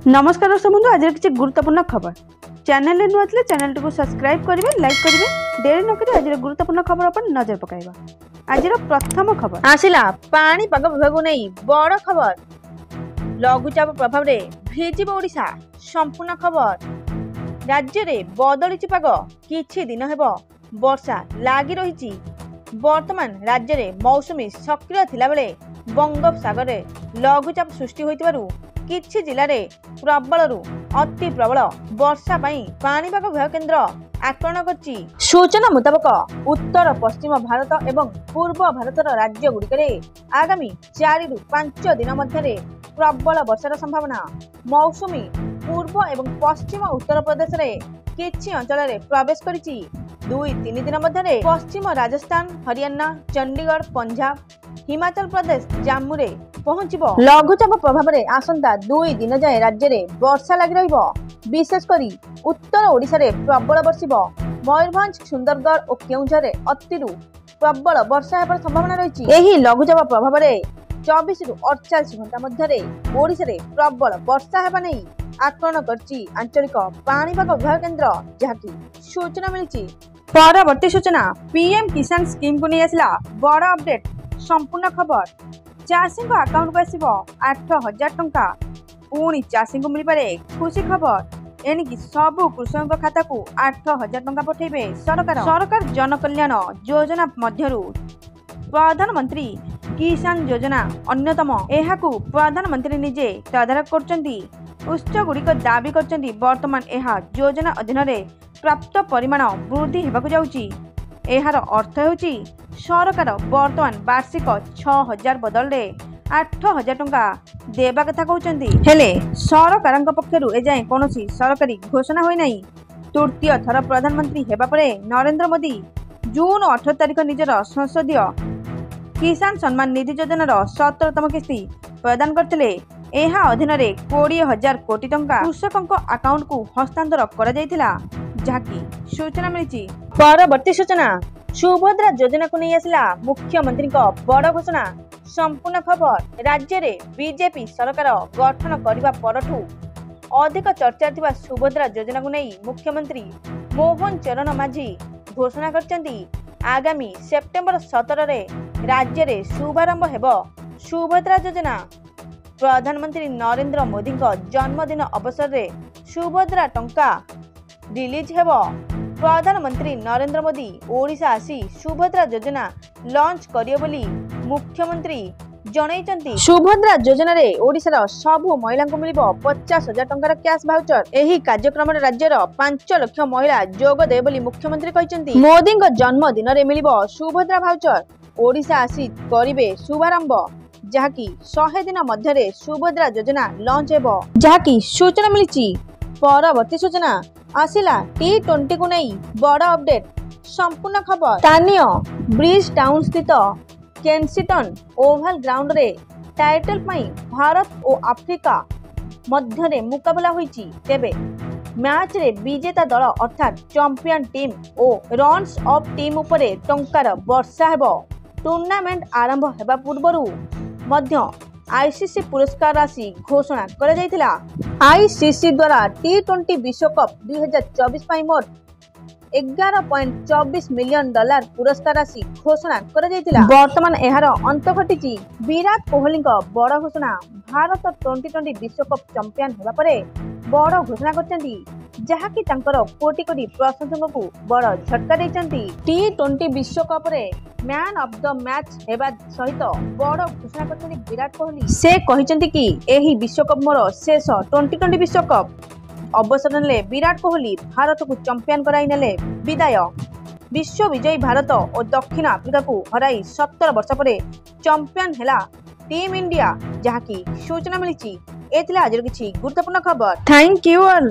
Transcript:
नमस्कार दर्शक बंधु आज किसी गुरुत्वपूर्ण खबर चैनल नुआ थे चैनल टी सब्सक्राइब करेंगे लाइक करेंगे डेरी नक आज गुरुत्वपूर्ण खबर पर नजर पकाइबा। आज प्रथम खबर आसिला पाणीपाग विभाग नहीं बड़ खबर लघुचाप प्रभाव रे भिजिब ओडिशा संपूर्ण खबर राज्य रे बदली पाग किछि दिन हेबो वर्षा लागी रही वर्तमान राज्य रे मौसुमी सक्रिय थिला बेले बंगोपसागर रे लघुचाप सृष्टि होइतिबारु किछि जिल्ला रे प्रबलरु अति प्रबल वर्षा पाई पाणीपाग विभाग केन्द्र आकलन करछि। सूचना मुताबक उत्तर पश्चिम भारत एवं पूर्व भारतर राज्य गुड़िकरे आगामी 4 रु 5 दिन मध्य प्रबल वर्षार संभावना। मौसुमी पूर्व एवं पश्चिम उत्तर प्रदेश रे किछि अंचल रे प्रवेश करिछि। 2-3 दिन मध्य पश्चिम राजस्थान हरियाणा चंडीगढ़ पंजाब हिमाचल प्रदेश जम्मू रे पहुंचबो। लघुचाप प्रभाव रे आसंता 2 दिन जाए राज्य रे वर्षा लागि रहिबो। विशेषकर उत्तर ओडिशा रे प्रबल वर्षिबो। मयूरभंज सुंदरगढ़ और केउंझर रे अतिरु प्रबल वर्षा हेबार संभावना रहिछि। एही लघुचाप प्रभाव रे 24 रु 48 घंटा मध्य रे ओडिशा रे प्रबल वर्षा हेबा नै आकलन करछि आंचलिक पाणीपाग विभाग केन्द्र जहाकी सूचना मिलिछि। परवर्ती सूचना पीएम किसान स्कीम को नहीं आसला बड़ अपडेट संपूर्ण खबर चाषी अकाउंट को आसो 8,000 टंका पुणी चाषी को मिल पारे खुशी खबर एणिकी सबु कृषक खाता को 8,000 टंका पठेबे सरकार जनकल्याण योजना मध्यरु प्रधानमंत्री किसान योजना अन्यतम। एहाकू प्रधानमंत्री निजे तदारख करछंती। उत्स गुड़िक दाबी करछंती वर्तमान एहा योजना अधीन रे प्राप्त परिमाण वृद्धि हेबाकू जाउची। एहार अर्थ हेउची सरकार वर्तमान वार्षिक 6,000 बदल रे 8,000 टंका देबा कथा कहउचंती। हेले सरकारक पक्षरु एजाए कोनोसी सरकारी घोषणा होई नाही। तृतीय थर प्रधानमंत्री हेबा परे नरेंद्र मोदी जून 18 तारिख निजर संसदीय किसान सम्मान निधि योजनार 17तम किस्ती प्रदान करथिले। एहा अधीन रे 20,000 कोटी टंका कृषकक अकाउंट को हस्तांतर करा जायतिला जहाकी सूचना मिलिछि। परवर्ती सूचना सुभद्रा योजना को नहीं आसला मुख्यमंत्री बड़ घोषणा संपूर्ण खबर राज्य रे बीजेपी सरकार गठन करबा परठू अधिक चर्चा थिबा सुभद्रा योजना को नहीं मुख्यमंत्री मोहन चरण माझी घोषणा करचंती। आगामी सेप्टेम्बर 17 रे राज्य रे शुभारंभ हेबो सुभद्रा योजना। प्रधानमंत्री नरेंद्र मोदी जन्मदिन अवसर रे सुभद्रा टंका रिलीज हेबो। प्रधानमंत्री नरेंद्र मोदी ओडिशा आसी सुभद्रा योजना लॉन्च करियो बोली मुख्यमंत्री जणाइचंती। सुभद्रा योजना रे ओडिशार सबु महिला को मिलिबो 50,000 टंकार कैश भाउचर। एही कार्यक्रम रे राज्यर 5 लाख महिला जोग दे बोली मुख्यमंत्री कहिचंती। मोदी जन्मदिन रे मिलिबो सुभद्रा भाउचर। ओडिशा आसी करिवे शुभारंभ जहाकी 100 दिन मध्य रे सुभद्रा योजना लॉन्च हेबो जहाकी सूचना मिलिछि। परवर्ती सूचना आसिला T20 को नहीं बड़ अपडेट संपूर्ण खबर स्थानीय ब्रिज टाउन स्थित केन्सिटन ओवल ग्राउंड रे टाइटल पाई भारत और अफ्रीका मध्य रे मुकाबला होईची। तेबे मैच रे विजेता दल अर्थात चैंपियन टीम और रन्स अप टीम उपरे टंकार वर्षा हेबो। टूर्नामेंट आरंभ हेबा पूर्वरु मध्य आईसीसी पुरस्कार राशि घोषणा करा जायतिला। आईसीसी द्वारा T20 विश्वकप 2024 पाई मोट $11.24 मिलियन पुरस्कार राशि घोषणा करा जायतिला। वर्तमान एहार अंत घटिची। विराट कोहली बड़ घोषणा भारत T20 विश्वकप चैंपियन हेबा परे बड़ घोषणा करचंती जहाकी तांकर कोटी कोटी प्रशंसक को बड़ झटका देचंती। T20 विश्वकप रे मैन ऑफ द मैच हेबा सहित बड़ घोषणा करचंती विराट कोहली। से कहिचंती कि एही विश्वकप मोर शेष T20 विश्वकप अवसर नेले विराट कोहली भारत को चैंपियन कराई नेले विदाय। विश्व विजयी भारत और दक्षिण आफ्रिका को हराई 17 वर्ष परे चैंपियन हेला टीम इंडिया जहाकी सूचना मिलिछि। एथिला आज किछि गुरुत्वपूर्ण खबर। Thank you all.